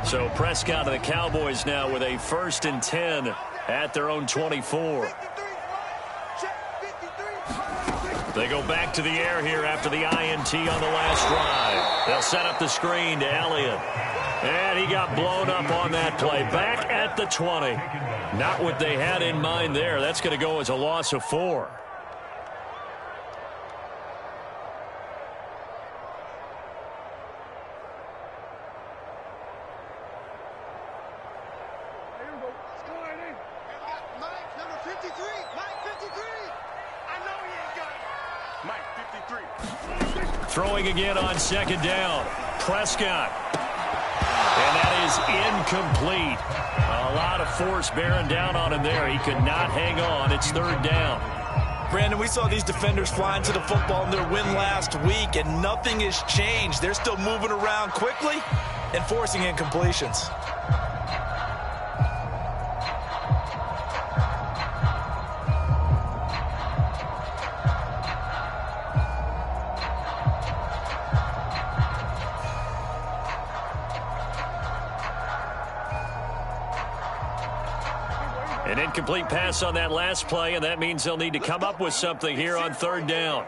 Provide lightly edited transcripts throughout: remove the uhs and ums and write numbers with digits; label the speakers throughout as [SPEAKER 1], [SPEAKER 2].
[SPEAKER 1] So Prescott and the Cowboys now with a 1st and 10 at their own 24. They go back to the air here after the INT on the last drive. They'll set up the screen to Elliott. And he got blown up on that play. Back at the 20. Not what they had in mind there. That's going to go as a loss of 4. Throwing again on 2nd down. Prescott. And that is incomplete. A lot of force bearing down on him there. He could not hang on. It's 3rd down.
[SPEAKER 2] Brandon, we saw these defenders flying to the football in their win last week, and nothing has changed. They're still moving around quickly and forcing incompletions.
[SPEAKER 1] An incomplete pass on that last play, and that means they'll need to come up with something here on 3rd down.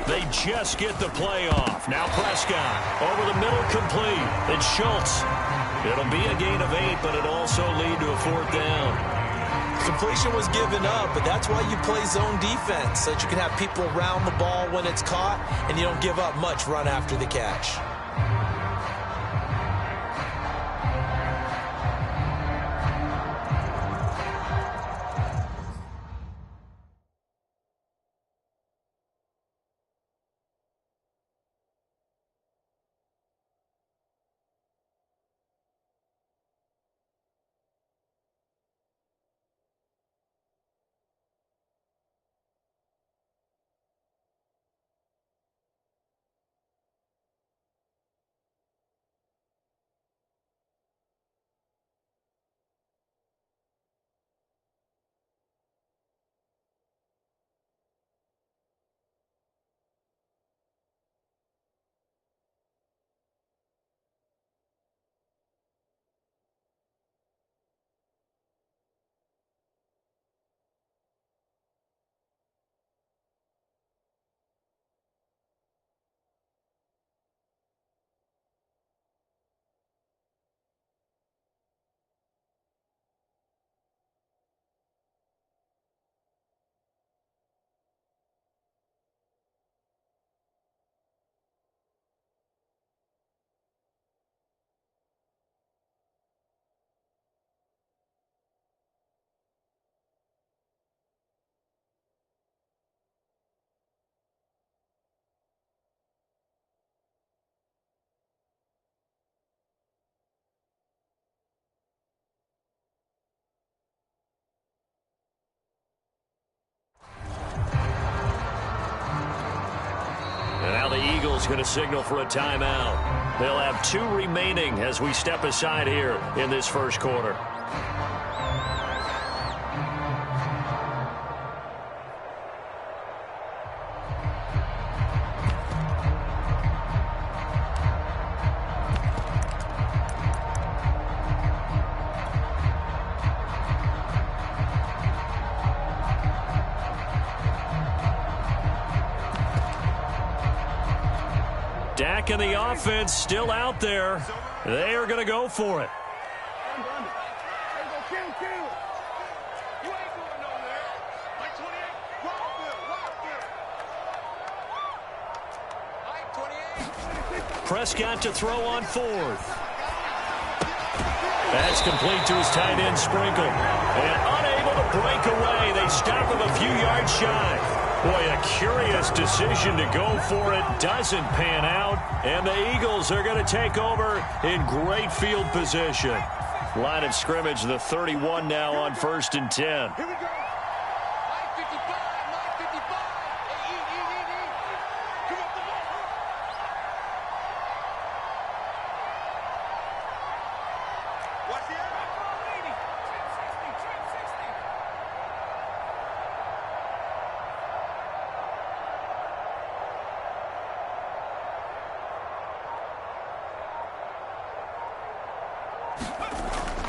[SPEAKER 1] They just get the play off. Now Prescott over the middle, complete. It's Schultz. It'll be a gain of 8, but it'll also lead to a 4th down.
[SPEAKER 2] Completion was given up, but that's why you play zone defense, so that you can have people around the ball when it's caught, and you don't give up much run after the catch.
[SPEAKER 1] And now the Eagles going to signal for a timeout. They'll have 2 remaining as we step aside here in this 1st quarter. Dak and the offense still out there. They are going to go for it. Prescott to throw on 4th. That's complete to his tight end, Sprinkle. And unable to break away. They stop him a few yards shy. Boy, a curious decision to go for it. Doesn't pan out. And the Eagles are going to take over in great field position. Line of scrimmage, the 31 now on 1st and 10.
[SPEAKER 3] Here we go.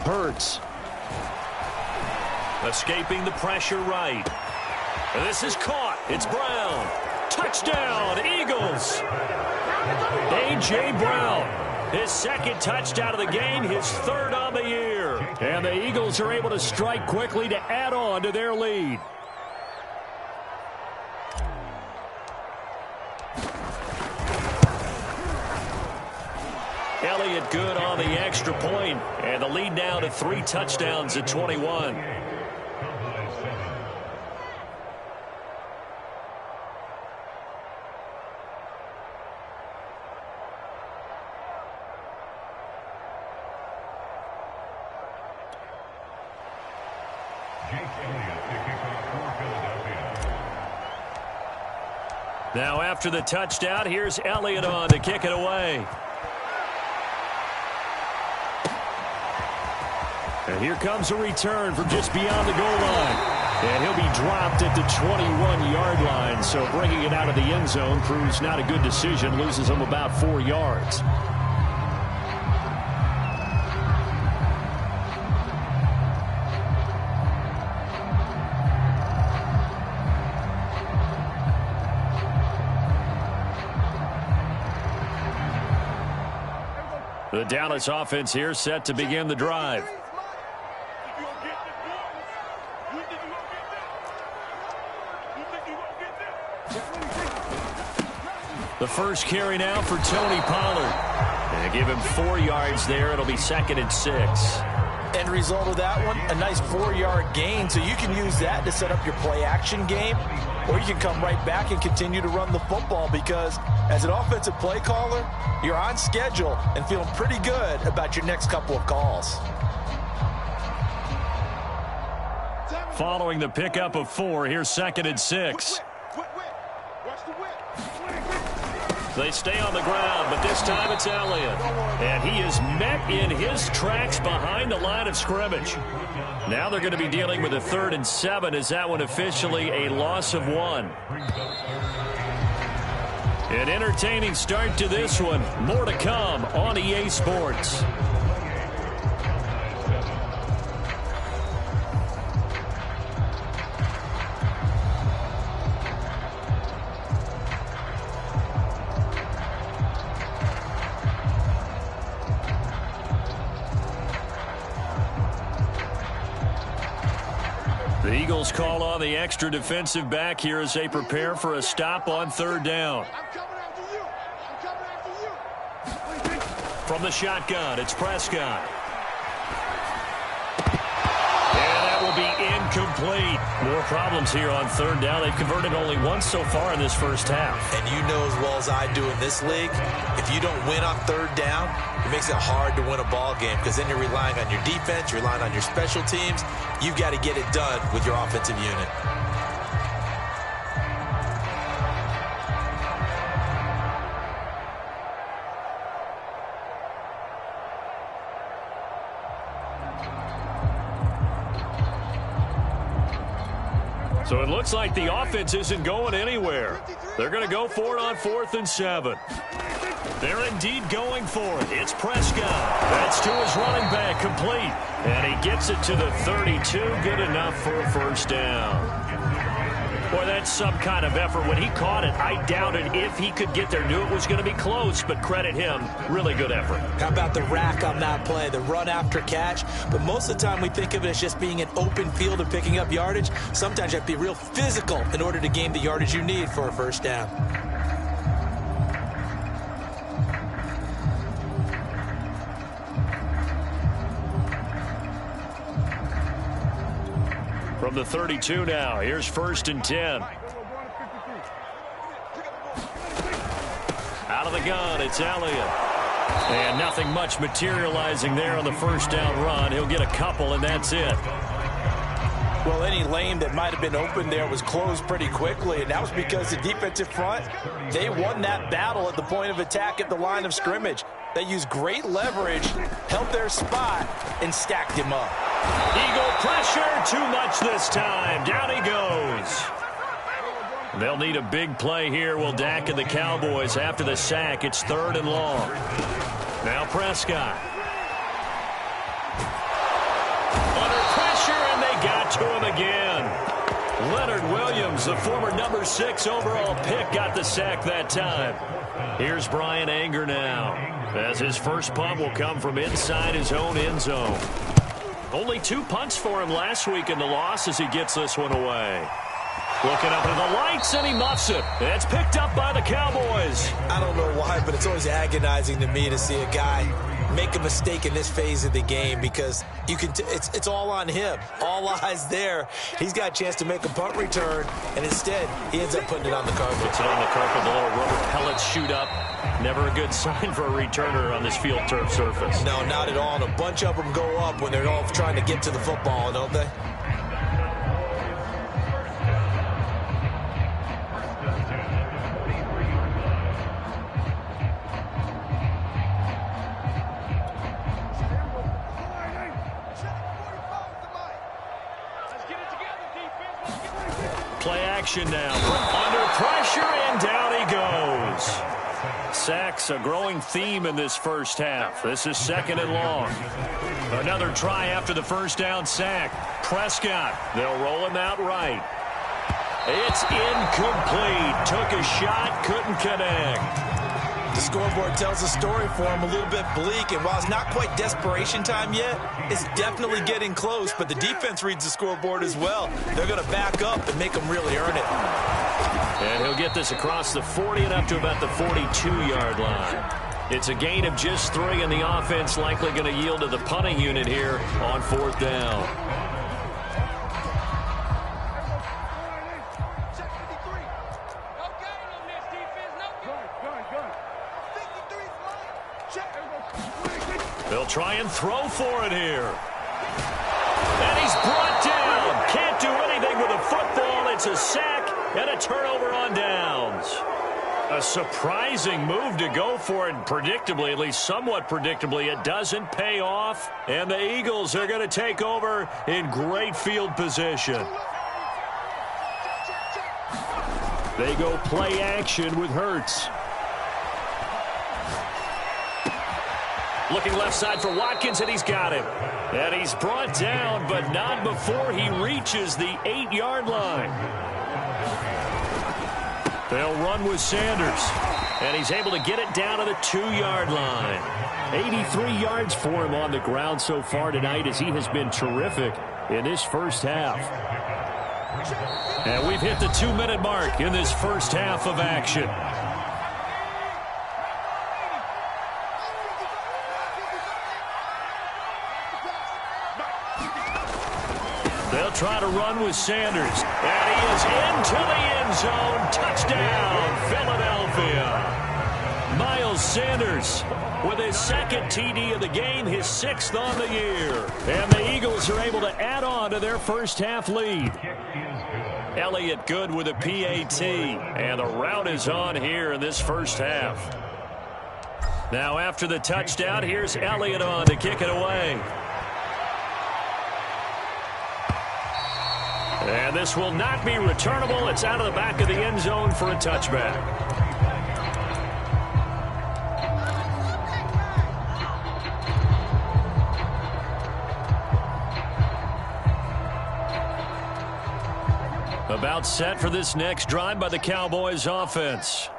[SPEAKER 1] Hurts. Escaping the pressure right. And this is caught. It's Brown. Touchdown, Eagles. A.J. Brown, his second touchdown of the game, his third on the year. And the Eagles are able to strike quickly to add on to their lead. Elliott good on the extra point, and the lead now to 3 touchdowns at 21. Now after the touchdown, here's Elliott on to kick it away. And here comes a return from just beyond the goal line. And he'll be dropped at the 21-yard line. So bringing it out of the end zone proves not a good decision. Loses him about 4 yards. The Dallas offense here set to begin the drive. The first carry now for Tony Pollard. And give him 4 yards there. It'll be 2nd and 6.
[SPEAKER 2] End result of that one, a nice 4-yard gain. So you can use that to set up your play-action game, or you can come right back and continue to run the football because as an offensive play caller, you're on schedule and feeling pretty good about your next couple of calls.
[SPEAKER 1] Following the pickup of 4, here's 2nd and 6. They stay on the ground, but this time it's Elliott. And he is met in his tracks behind the line of scrimmage. Now they're going to be dealing with a 3rd and 7 as that one officially a loss of 1. An entertaining start to this one. More to come on EA Sports. The Eagles call on the extra defensive back here as they prepare for a stop on 3rd down. From the shotgun, it's Prescott. And that will be incomplete. More problems here on 3rd down. They've converted only once so far in this first half.
[SPEAKER 2] And you know as well as I do in this league, if you don't win on 3rd down, it makes it hard to win a ball game because then you're relying on your defense, you're relying on your special teams. You've got to get it done with your offensive unit.
[SPEAKER 1] So it looks like the offense isn't going anywhere. They're going to go for it on 4th and 7. They're indeed going for it. It's Prescott. That's to his running back, complete. And he gets it to the 32. Good enough for a 1st down. Boy, that's some kind of effort. When he caught it, I doubted if he could get there. Knew it was going to be close, but credit him. Really good effort.
[SPEAKER 2] How about the rack on that play, the run after catch? But most of the time we think of it as just being an open field and picking up yardage. Sometimes you have to be real physical in order to gain the yardage you need for a 1st down.
[SPEAKER 1] From the 32 now, here's 1st and 10. Out of the gun, it's Elliott. And nothing much materializing there on the 1st down run. He'll get a couple, and that's it.
[SPEAKER 2] Well, any lane that might have been open there was closed pretty quickly, and that was because the defensive front, they won that battle at the point of attack at the line of scrimmage. They used great leverage, held their spot, and stacked him up.
[SPEAKER 1] Eagle pressure, too much this time. Down he goes. They'll need a big play here. Will Dak and the Cowboys after the sack. It's 3rd and long. Now Prescott. Under pressure, and they got to him again. Leonard Williams, the former number 6 overall pick, got the sack that time. Here's Brian Anger now, as his first punt will come from inside his own end zone. Only 2 punts for him last week in the loss as he gets this one away. Looking up at the lights, and he muffs it. It's picked up by the Cowboys.
[SPEAKER 2] I don't know why, but it's always agonizing to me to see a guy make a mistake in this phase of the game, because you can it's all on him. All eyes there. He's got a chance to make a punt return, and instead he ends up putting it on the carpet.
[SPEAKER 1] Puts it on the carpet. The little rubber pellets shoot up. Never a good sign for a returner on this field turf surface.
[SPEAKER 2] No, not at all. And a bunch of them go up when they're all trying to get to the football, don't they?
[SPEAKER 1] Play action now. Under pressure, and down he goes. Sacks a growing theme in this first half. This is 2nd and long. Another try after the first down sack. Prescott, they'll roll him out right. It's incomplete. Took a shot, couldn't connect.
[SPEAKER 2] The scoreboard tells a story for him, a little bit bleak, and while it's not quite desperation time yet, it's definitely getting close, but the defense reads the scoreboard as well. They're going to back up and make them really earn it.
[SPEAKER 1] And he'll get this across the 40 and up to about the 42-yard line. It's a gain of just 3, and the offense likely going to yield to the punting unit here on 4th down. They'll try and throw for it here. And he's brought down. Can't do anything with a football. It's a sack and a turnover on downs. A surprising move to go for it. Predictably, at least somewhat predictably, it doesn't pay off. And the Eagles are going to take over in great field position. They go play action with Hurts. Looking left side for Watkins, and he's got him. And he's brought down, but not before he reaches the 8-yard line. They'll run with Sanders. And he's able to get it down to the 2-yard line. 83 yards for him on the ground so far tonight, as he has been terrific in this first half. And we've hit the 2-minute mark in this first half of action. They'll try to run with Sanders. And he is into the end zone. Touchdown, Philadelphia. Miles Sanders with his 2nd TD of the game, his 6th on the year. And the Eagles are able to add on to their first half lead. Elliott good with a PAT. And the route is on here in this first half. Now after the touchdown, here's Elliott on to kick it away. And this will not be returnable. It's out of the back of the end zone for a touchback. About set for this next drive by the Cowboys offense.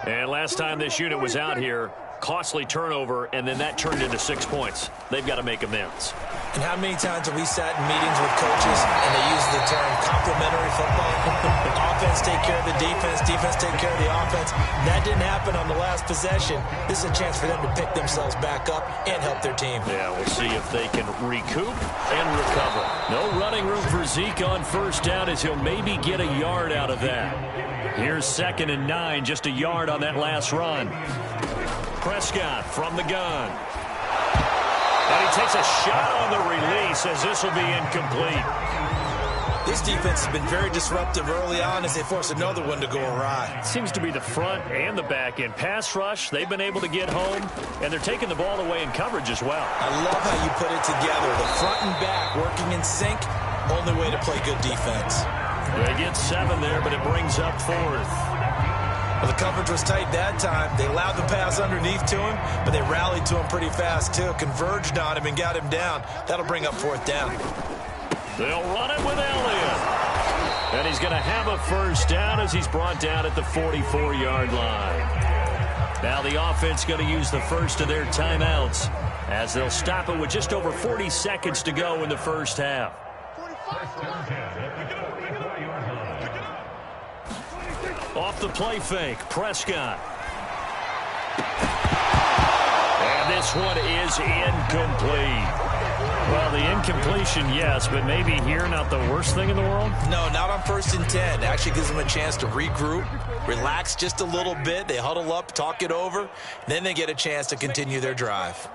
[SPEAKER 1] And last time this unit was out here, costly turnover, and then that turned into 6 points. They've got to make amends.
[SPEAKER 2] And how many times have we sat in meetings with coaches and they use the term complementary football? Offense take care of the defense, defense take care of the offense. That didn't happen on the last possession. This is a chance for them to pick themselves back up and help their team.
[SPEAKER 1] Yeah, we'll see if they can recoup and recover. No running room for Zeke on first down, as he'll maybe get a yard out of that. Here's 2nd and 9, just a yard on that last run. Prescott from the gun. And he takes a shot on the release, as this will be incomplete.
[SPEAKER 2] This defense has been very disruptive early on as they force another one to go awry.
[SPEAKER 1] Seems to be the front and the back end. Pass rush, they've been able to get home, and they're taking the ball away in coverage as well.
[SPEAKER 2] I love how you put it together. The front and back working in sync, only way to play good defense.
[SPEAKER 1] They get 7 there, but it brings up 4th.
[SPEAKER 2] Well, the coverage was tight that time. They allowed the pass underneath to him, but they rallied to him pretty fast, too. Converged on him and got him down. That'll bring up 4th down.
[SPEAKER 1] They'll run it with Elliott. And he's going to have a first down as he's brought down at the 44-yard line. Now the offense going to use the first of their timeouts as they'll stop it with just over 40 seconds to go in the first half. Off the play fake, Prescott. And this one is incomplete. Well, the incompletion, yes, but maybe here not the worst thing in the world?
[SPEAKER 2] No, not on 1st and 10. It actually gives them a chance to regroup, relax just a little bit. They huddle up, talk it over, then they get a chance to continue their drive.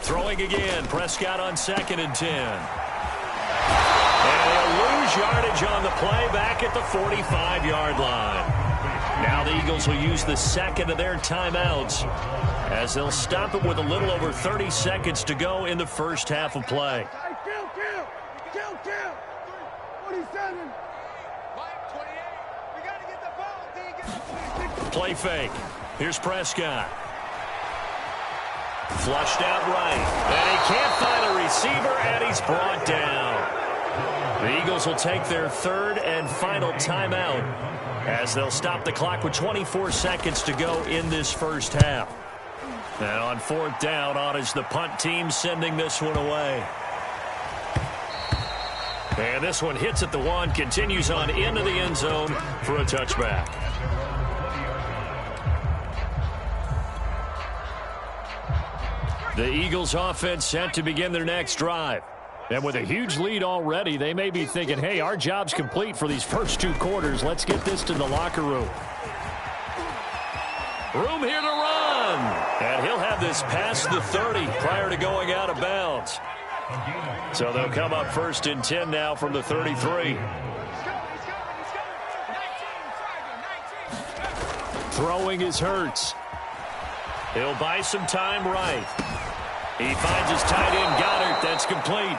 [SPEAKER 1] Throwing again, Prescott on 2nd and 10. And he'll lose yardage on the play back at the 45-yard line. Now the Eagles will use the second of their timeouts as they'll stop it with a little over 30 seconds to go in the first half of play. Play fake. Here's Prescott. Flushed out right. And he can't find a receiver, and he's brought down. The Eagles will take their 3rd and final timeout as they'll stop the clock with 24 seconds to go in this first half. And on 4th down, on is the punt team sending this one away. And this one hits at the 1, continues on into the end zone for a touchback. The Eagles offense set to begin their next drive. And with a huge lead already, they may be thinking, hey, our job's complete for these first 2 quarters. Let's get this to the locker room. Room here to run. And he'll have this past the 30 prior to going out of bounds. So they'll come up 1st and 10 now from the 33. Throwing is Hurts. He'll buy some time right. He finds his tight end, Goddard. That's complete.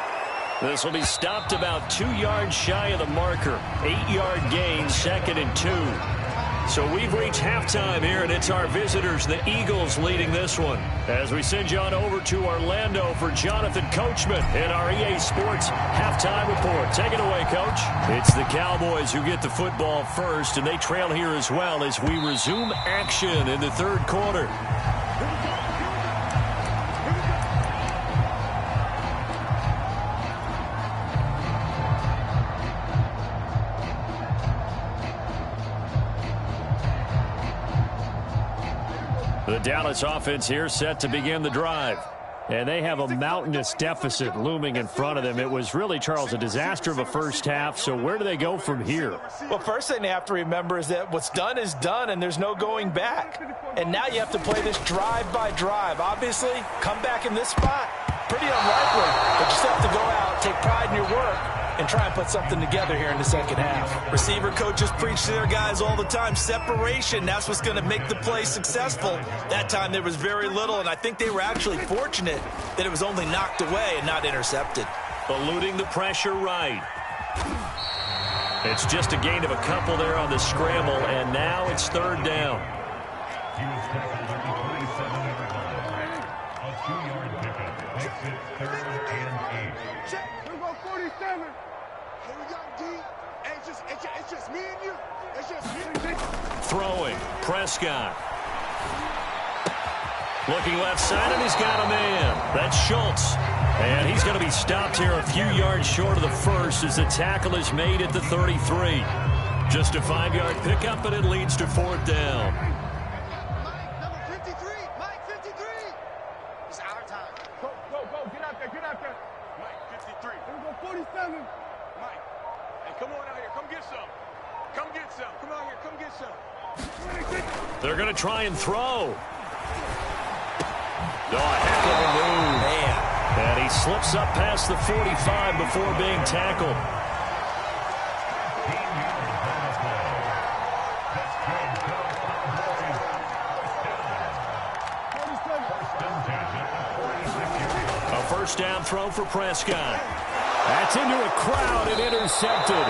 [SPEAKER 1] This will be stopped about 2 yards shy of the marker. 8-yard gain, 2nd and 2. So we've reached halftime here, and it's our visitors, the Eagles, leading this one. As we send you on over to Orlando for Jonathan Coachman in our EA Sports halftime report. Take it away, Coach. It's the Cowboys who get the football first, and they trail here as well as we resume action in the 3rd quarter. The Dallas offense here set to begin the drive. And they have a mountainous deficit looming in front of them. It was really, Charles, a disaster of a first half. So where do they go from here?
[SPEAKER 2] Well, first thing they have to remember is that what's done is done, and there's no going back. And now you have to play this drive by drive. Obviously, come back in this spot, pretty unlikely. But you still have to go out, take pride in your work, and try and put something together here in the second half. Receiver coaches preach to their guys all the time. Separation, that's what's going to make the play successful. That time there was very little, and I think they were actually fortunate that it was only knocked away and not intercepted.
[SPEAKER 1] Eluding the pressure right. It's just a gain of a couple there on the scramble, and now it's 3rd down. Throwing, Prescott. Looking left side, and he's got a man. That's Schultz. And he's going to be stopped here a few yards short of the first as the tackle is made at the 33. Just a 5-yard pickup, and it leads to 4th down.
[SPEAKER 3] Number 53, Mike 53. It's our time. Go, get out there. Mike 53. Here we go, 47. Mike, hey, come on out here, come get some. Come out here, come get some.
[SPEAKER 1] They're going to try and throw. Oh, a heck of a move.
[SPEAKER 2] Man.
[SPEAKER 1] And he slips up past the 45 before being tackled. A first down throw for Prescott. That's into a crowd and intercepted.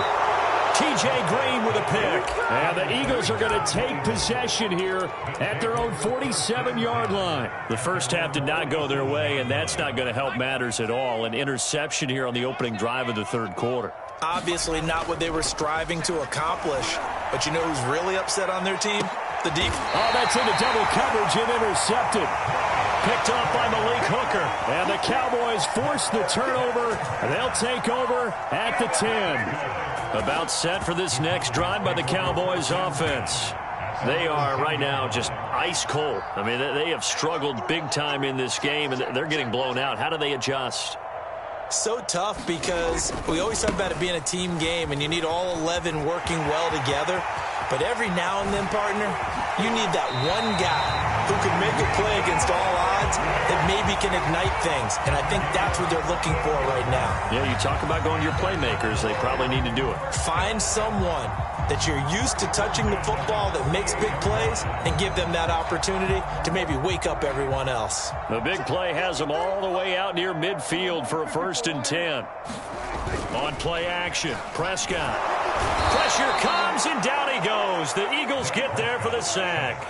[SPEAKER 1] T.J. Green with a pick. And the Eagles are going to take possession here at their own 47-yard line. The first half did not go their way, and that's not going to help matters at all. An interception here on the opening drive of the third quarter.
[SPEAKER 2] Obviously not what they were striving to accomplish. But you know who's really upset on their team? The defense.
[SPEAKER 1] Oh, that's into double coverage and intercepted. Picked off by Malik Hooker. And the Cowboys force the turnover. They'll take over at the 10. About set for this next drive by the Cowboys offense. They are right now just ice cold. I mean, they have struggled big time in this game, and they're getting blown out. How do they adjust?
[SPEAKER 2] So tough because we always talk about it being a team game, and you need all 11 working well together. But every now and then, partner, you need that one guy who can make a play against all odds that maybe can ignite things. And I think that's what they're looking for right now.
[SPEAKER 1] Yeah, you talk about going to your playmakers. They probably need to do it.
[SPEAKER 2] Find someone that you're used to touching the football that makes big plays and give them that opportunity to maybe wake up everyone else.
[SPEAKER 1] The big play has them all the way out near midfield for a 1st and 10. On play action, Prescott. Pressure comes, and down he goes. The Eagles get there for the sack.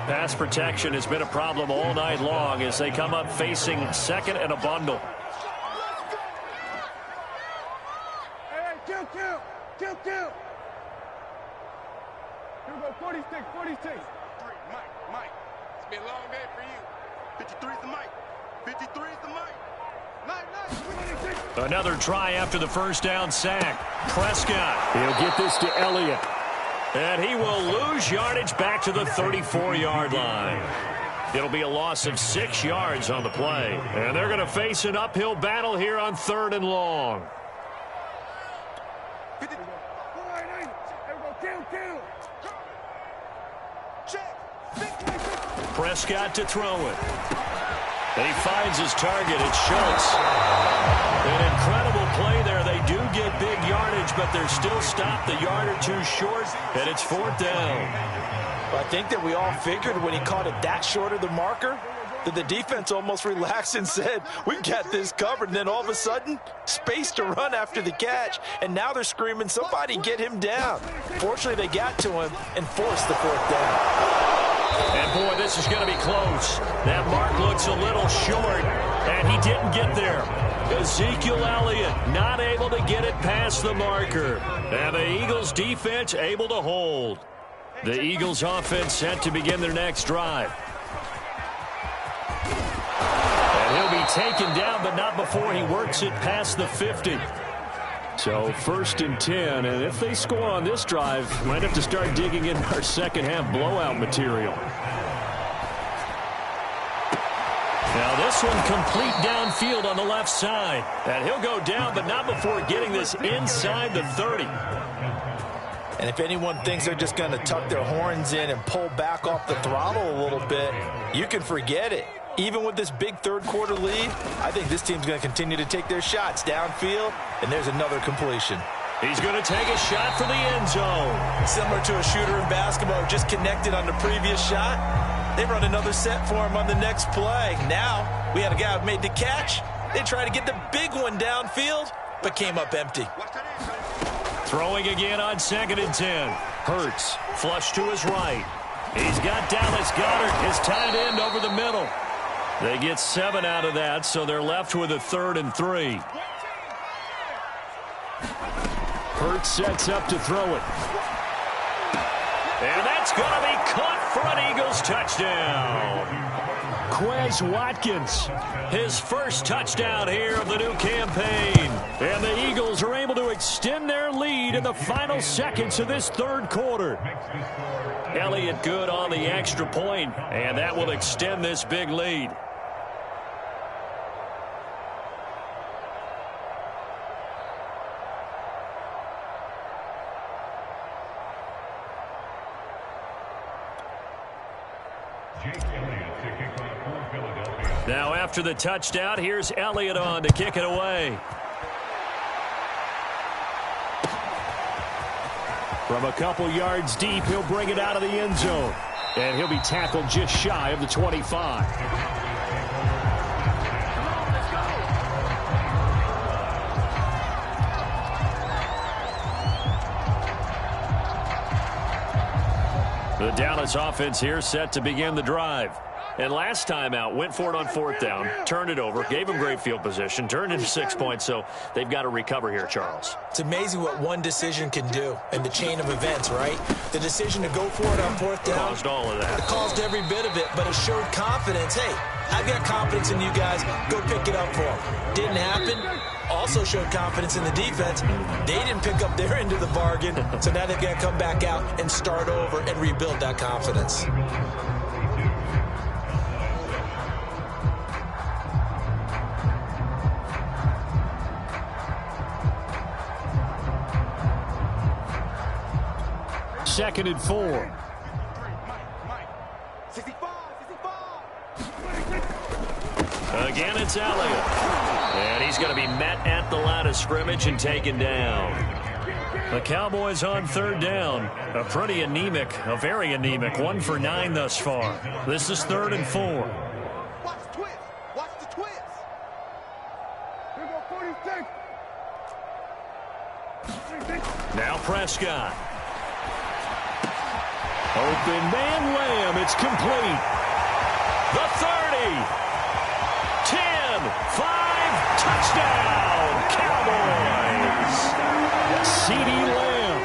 [SPEAKER 1] Pass protection has been a problem all night long as they come up facing 2nd and a bundle.
[SPEAKER 3] Hey, kill. Here we go, 46. Mike. It's been a long day for you. 53's the Mike. 53's the Mike.
[SPEAKER 1] Another try after the first down sack. Prescott. He'll get this to Elliott. And he will lose yardage back to the 34-yard line. It'll be a loss of 6 yards on the play. And they're going to face an uphill battle here on 3rd and long. Prescott to throw it. And he finds his target. It's Schultz. An incredible play there. They do get big yardage, but they're still stopped a yard or two short, and it's 4th down.
[SPEAKER 2] I think that we all figured when he caught it that short of the marker that the defense almost relaxed and said, we've got this covered. And then all of a sudden, space to run after the catch. And now they're screaming, somebody get him down. Fortunately, they got to him and forced the 4th down.
[SPEAKER 1] And, boy, this is going to be close. That mark looks a little short, and he didn't get there. Ezekiel Elliott not able to get it past the marker. And the Eagles' defense able to hold. The Eagles' offense set to begin their next drive. And he'll be taken down, but not before he works it past the 50. So 1st and 10, and if they score on this drive, might have to start digging in our second half blowout material. Now this one complete downfield on the left side. And he'll go down, but not before getting this inside the 30.
[SPEAKER 2] And if anyone thinks they're just going to tuck their horns in and pull back off the throttle a little bit, you can forget it. Even with this big third quarter lead, I think this team's going to continue to take their shots downfield, and there's another completion.
[SPEAKER 1] He's going to take a shot for the end zone.
[SPEAKER 2] Similar to a shooter in basketball, just connected on the previous shot. They run another set for him on the next play. Now, we had a guy who made the catch. They tried to get the big one downfield, but came up empty.
[SPEAKER 1] Throwing again on 2nd and 10. Hurts, flush to his right. He's got Dallas Goedert, his tight end, over the middle. They get 7 out of that, so they're left with a 3rd and 3. Hurts sets up to throw it. And that's going to be caught for an Eagles touchdown. Quez Watkins, his first touchdown here of the new campaign. And the Eagles are able to extend their lead in the final seconds of this third quarter. Elliott good on the extra point, and that will extend this big lead. Now after the touchdown, here's Elliott on to kick it away. From a couple yards deep, he'll bring it out of the end zone. And he'll be tackled just shy of the 25. The Dallas offense here set to begin the drive. And last time out, went for it on 4th down, turned it over, gave them great field position, turned into 6 points, so they've got to recover here, Charles.
[SPEAKER 2] It's amazing what one decision can do in the chain of events, right? The decision to go for it on 4th down.
[SPEAKER 1] Caused all of that.
[SPEAKER 2] It caused every bit of it, but it showed confidence. Hey, I've got confidence in you guys. Go pick it up for them. Didn't happen. Also showed confidence in the defense. They didn't pick up their end of the bargain, so now they've got to come back out and start over and rebuild that confidence.
[SPEAKER 1] Second and 4. Again, it's Elliott. And he's going to be met at the line of scrimmage and taken down. The Cowboys on 3rd down. A very anemic 1 for 9 thus far. This is 3rd and 4.
[SPEAKER 3] Watch the twist. Watch the twist. Here go 46.
[SPEAKER 1] Now Prescott. Open man Lamb. It's complete. The 30. 10. 5. Touchdown. Cowboys. CeeDee Lamb.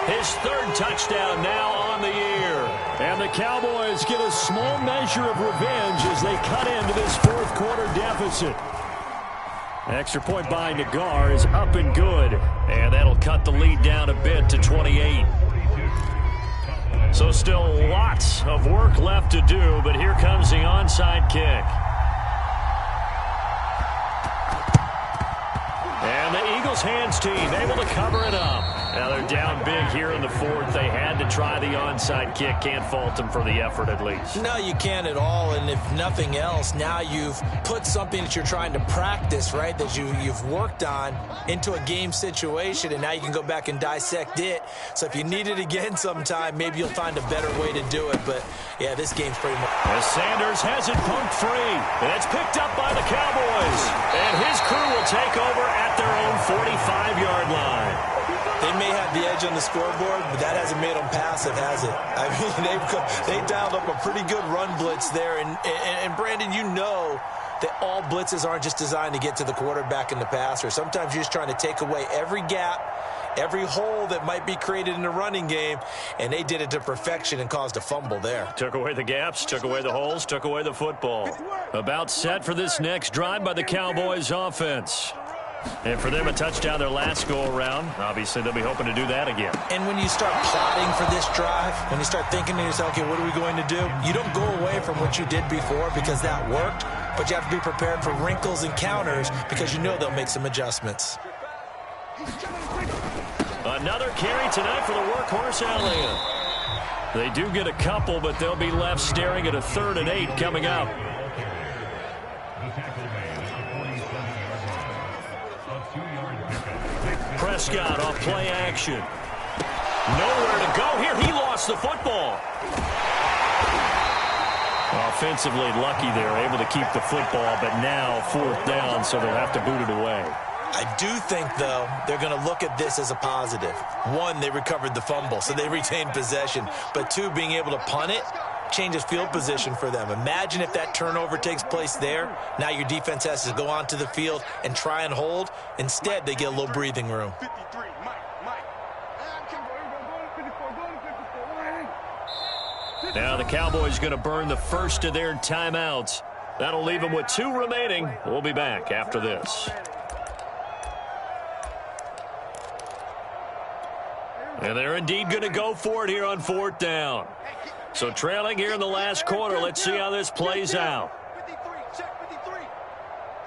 [SPEAKER 1] His 3rd touchdown now on the year. And the Cowboys get a small measure of revenge as they cut into this 4th quarter deficit. Extra point by Nagar is up and good. And that'll cut the lead down a bit to 28. So still lots of work left to do, but here comes the onside kick. And the Eagles hands team able to cover it up. Now they're down big here in the 4th. They had to try the onside kick. Can't fault them for the effort at least.
[SPEAKER 2] No, you can't at all. And if nothing else, now you've put something that you're trying to practice, right, that you've worked on into a game situation, and now you can go back and dissect it. So if you need it again sometime, maybe you'll find a better way to do it. But, yeah, this game's pretty much.
[SPEAKER 1] As Sanders has it poked free, and it's picked up by the Cowboys. And his crew will take over at their own 45-yard line.
[SPEAKER 2] They may have the edge on the scoreboard, but that hasn't made them passive, has it? I mean, they dialed up a pretty good run blitz there. And Brandon, you know that all blitzes aren't just designed to get to the quarterback and the passer. Sometimes you're just trying to take away every gap, every hole that might be created in the running game, and they did it to perfection and caused a fumble there.
[SPEAKER 1] Took away the gaps, took away the holes, took away the football. About set for this next drive by the Cowboys offense. And for them, a touchdown their last go-around. Obviously, they'll be hoping to do that again.
[SPEAKER 2] And when you start plotting for this drive, when you start thinking to yourself, okay, what are we going to do? You don't go away from what you did before because that worked, but you have to be prepared for wrinkles and counters because you know they'll make some adjustments.
[SPEAKER 1] Another carry tonight for the workhorse Elliott. They do get a couple, but they'll be left staring at a 3rd and 8 coming up. Prescott off play action. Nowhere to go here. He lost the football. Offensively lucky they're able to keep the football, but now 4th down, so they'll have to boot it away.
[SPEAKER 2] I do think, though, they're going to look at this as a positive. 1, they recovered the fumble, so they retained possession. But 2, being able to punt it changes field position for them. Imagine if that turnover takes place there. Now your defense has to go onto the field and try and hold. Instead, they get a little breathing room.
[SPEAKER 1] Now the Cowboys going to burn the first of their timeouts. That'll leave them with 2 remaining. We'll be back after this. And they're indeed going to go for it here on 4th down. So trailing here in the last quarter. Let's see how this plays out.
[SPEAKER 3] 53, check 53.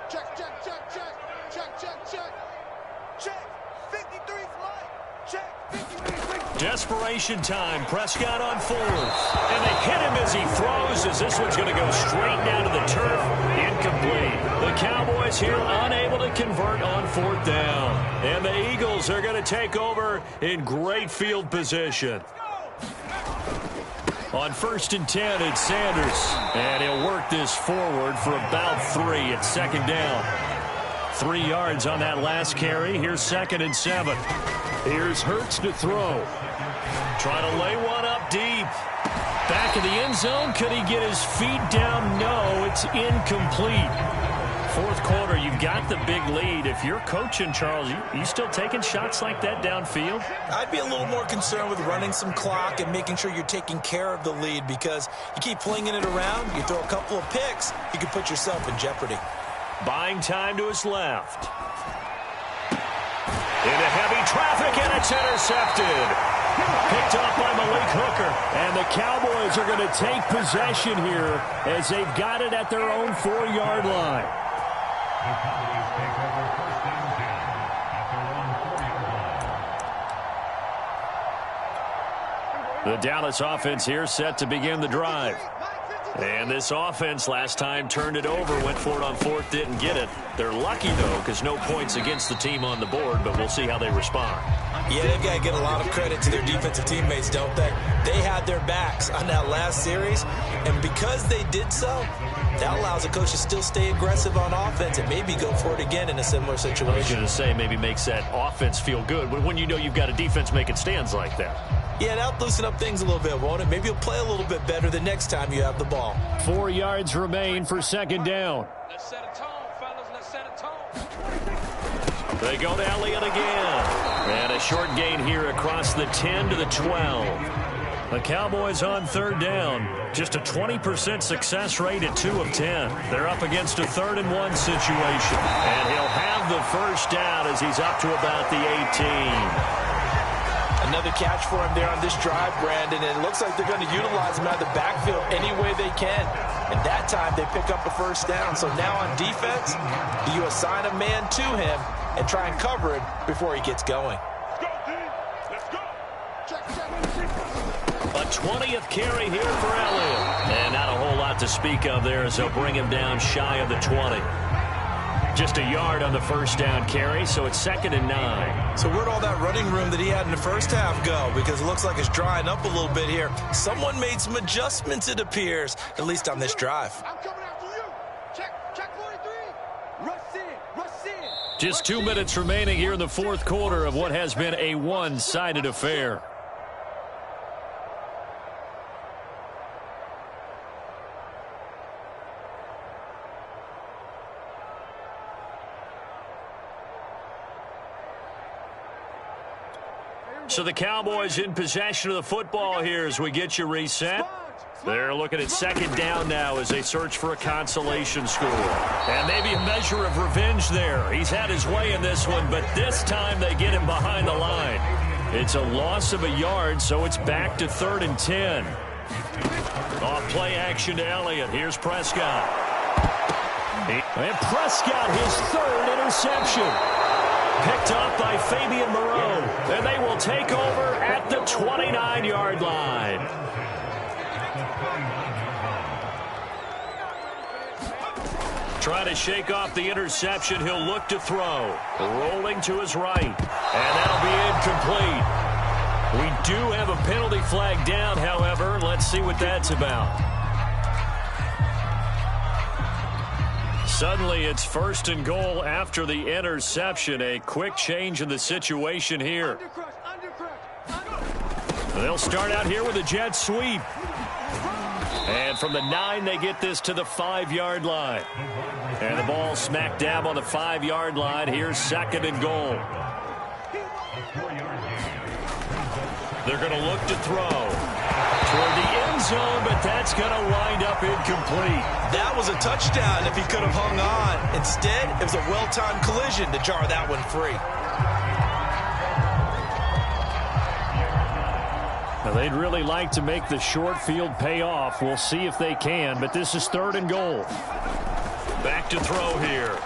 [SPEAKER 3] Check, check, check, check. Check, check, check. Check. 53 flight. Check. 53.
[SPEAKER 1] Desperation time. Prescott on 4th. And they hit him as he throws, as this one's going to go straight down to the turf. Incomplete. The Cowboys here unable to convert on 4th down. And the Eagles are going to take over in great field position. On 1st and 10, it's Sanders. And he'll work this forward for about 3 at 2nd down. 3 yards on that last carry. Here's 2nd and 7. Here's Hurts to throw. Trying to lay one up deep. Back in the end zone. Could he get his feet down? No, it's incomplete. Fourth quarter, you've got the big lead. If you're coaching, Charles, you still taking shots like that downfield?
[SPEAKER 2] I'd be a little more concerned with running some clock and making sure you're taking care of the lead, because you keep flinging it around, you throw a couple of picks, you can put yourself in jeopardy.
[SPEAKER 1] Buying time to his left. Into heavy traffic, and it's intercepted. Picked off by Malik Hooker. And the Cowboys are going to take possession here as they've got it at their own 4-yard line. The Dallas offense here set to begin the drive. And this offense last time turned it over, went for it on fourth, didn't get it. They're lucky, though, because no points against the team on the board, but we'll see how they respond.
[SPEAKER 2] Yeah, they've got to get a lot of credit to their defensive teammates, don't they? They had their backs on that last series, and because they did so, that allows the coach to still stay aggressive on offense and maybe go for it again in a similar situation.
[SPEAKER 1] I was going to say, maybe makes that offense feel good, but when you know you've got a defense making stands like that.
[SPEAKER 2] Yeah, that'll loosen up things a little bit, won't it? Maybe you'll play a little bit better the next time you have the ball.
[SPEAKER 1] 4 yards remain for second down.
[SPEAKER 3] Let's set a tone, fellas. Let's set a tone.
[SPEAKER 1] They go to Elliott again. And a short gain here across the 10 to the 12. The Cowboys on third down. Just a 20% success rate at 2 of 10. They're up against a 3rd-and-1 situation. And he'll have the first down as he's up to about the 18.
[SPEAKER 2] Another catch for him there on this drive, Brandon, and it looks like they're going to utilize him out of the backfield any way they can. And that time they pick up a first down. So now on defense, you assign a man to him and try and cover it before he gets going.
[SPEAKER 3] Let's go.
[SPEAKER 1] A 20th carry here for Elliott. And not a whole lot to speak of there as they'll bring him down shy of the 20. Just a yard on the first down carry, so it's 2nd and 9.
[SPEAKER 2] So where'd all that running room that he had in the first half go? Because it looks like it's drying up a little bit here. Someone made some adjustments, it appears, at least on this drive.
[SPEAKER 3] I'm coming after you. Check 43. Rush in.
[SPEAKER 1] Just 2 minutes remaining here in the fourth quarter of what has been a one-sided affair. So the Cowboys in possession of the football here as we get you reset. They're looking at second down now as they search for a consolation score. And maybe a measure of revenge there. He's had his way in this one, but this time they get him behind the line. It's a loss of a yard, so it's back to 3rd and 10. Off play action to Elliott. Here's Prescott. And Prescott, his 3rd interception. Picked up by Fabian Moreau. And they will take over at the 29-yard line. Trying to shake off the interception. He'll look to throw. Rolling to his right. And that'll be incomplete. We do have a penalty flag down, however. Let's see what that's about. Suddenly, it's 1st and goal after the interception. A quick change in the situation here. They'll start out here with a jet sweep. And from the 9, they get this to the 5-yard line. And the ball smack dab on the 5-yard line. Here's 2nd and goal. They're going to look to throw toward the end zone, but that's going to wind up incomplete.
[SPEAKER 2] That was a touchdown if he could have hung on. Instead, it was a well-timed collision to jar that one free.
[SPEAKER 1] Now, they'd really like to make the short field pay off. We'll see if they can, but this is 3rd and goal. Back to throw here.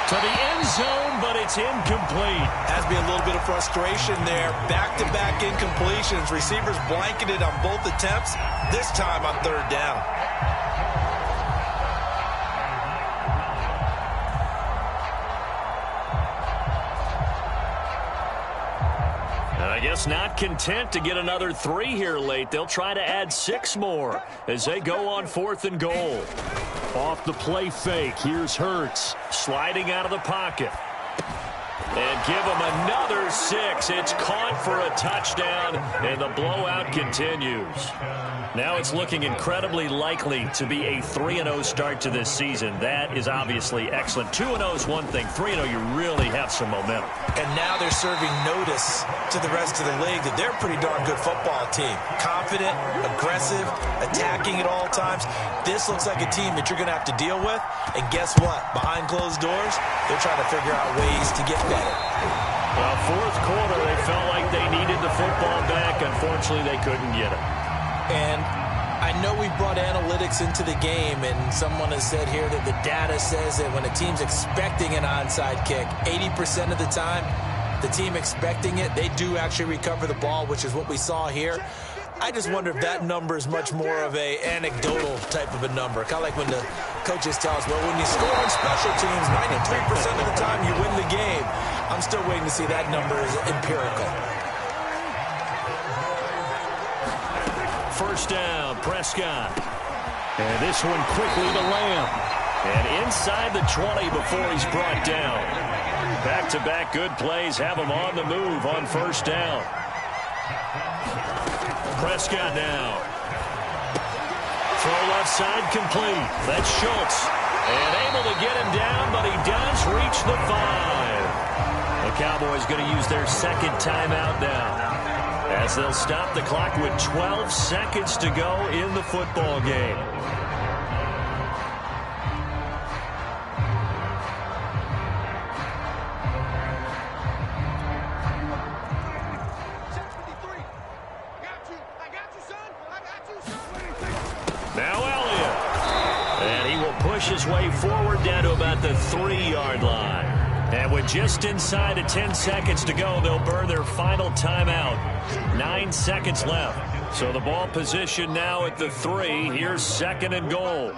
[SPEAKER 1] To the end zone, but it's incomplete.
[SPEAKER 2] Has to be a little bit of frustration there. Back-to-back incompletions. Receivers blanketed on both attempts, this time on 3rd down.
[SPEAKER 1] And I guess not content to get another 3 here late. They'll try to add 6 more as they go on 4th and goal. Off the play fake, here's Hurts sliding out of the pocket. And give him another 6. It's caught for a touchdown, and the blowout continues. Now it's looking incredibly likely to be a 3-0 start to this season. That is obviously excellent. 2-0 is one thing. 3-0, you really have some momentum.
[SPEAKER 2] And now they're serving notice to the rest of the league that they're a pretty darn good football team. Confident, aggressive, attacking at all times. This looks like a team that you're going to have to deal with. And guess what? Behind closed doors, they're trying to figure out ways to get better.
[SPEAKER 1] Well, fourth quarter, they felt like they needed the football back. Unfortunately, they couldn't get it.
[SPEAKER 2] And I know we brought analytics into the game, and someone has said here that the data says that when a team's expecting an onside kick, 80% of the time, the team expecting it, they do actually recover the ball, which is what we saw here. I just wonder if that number is much more of a anecdotal type of a number. Kind of like when the coaches tell us, well, when you score on special teams, 93% of the time you win the game. I'm still waiting to see that number is empirical.
[SPEAKER 1] First down, Prescott. And this one quickly to Lamb. And inside the 20 before he's brought down. Back-to-back good plays have him on the move on first down. Prescott now. Throw left side complete. That's Schultz. And able to get him down, but he does reach the 5. The Cowboys going to use their second timeout now, as they'll stop the clock with 12 seconds to go in the football game. Now Elliott. And he will push his way forward down to about the 3-yard line. And with just inside of 10 seconds to go, they'll burn their final timeout. 9 seconds left. So the ball position now at the 3. Here's second and goal.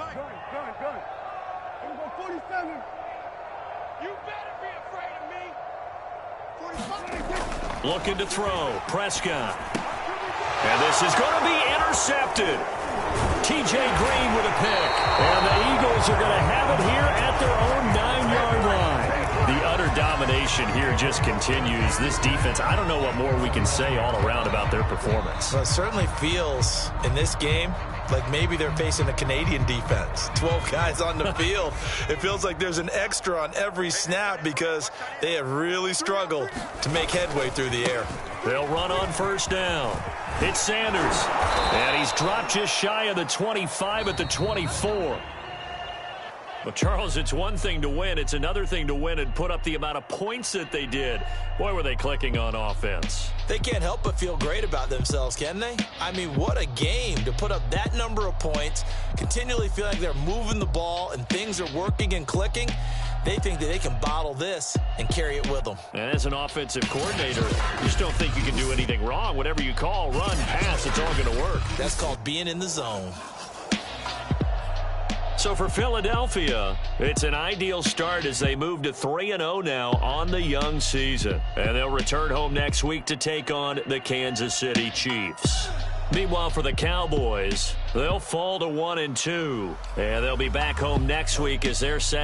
[SPEAKER 1] Looking to throw. Prescott. And this is going to be intercepted. T.J. Green with a pick. And the Eagles are going to have it here at their own 9-yard line. The utter domination here just continues. This defense, I don't know what more we can say all around about their performance.
[SPEAKER 2] Well, it certainly feels in this game like maybe they're facing a Canadian defense. 12 guys on the field. It feels like there's an extra on every snap because they have really struggled to make headway through the air.
[SPEAKER 1] They'll run on first down. It's Sanders. And he's dropped just shy of the 25 at the 24. Well, Charles, it's one thing to win. It's another thing to win and put up the amount of points that they did. Boy, were they clicking on offense.
[SPEAKER 2] They can't help but feel great about themselves, can they? I mean, what a game to put up that number of points, continually feel like they're moving the ball and things are working and clicking. They think that they can bottle this and carry it with them.
[SPEAKER 1] And as an offensive coordinator, you just don't think you can do anything wrong. Whatever you call, run, pass, it's all going to work.
[SPEAKER 2] That's called being in the zone.
[SPEAKER 1] So for Philadelphia, it's an ideal start as they move to 3-0 now on the young season. And they'll return home next week to take on the Kansas City Chiefs. Meanwhile, for the Cowboys, they'll fall to 1-2. And they'll be back home next week as they're set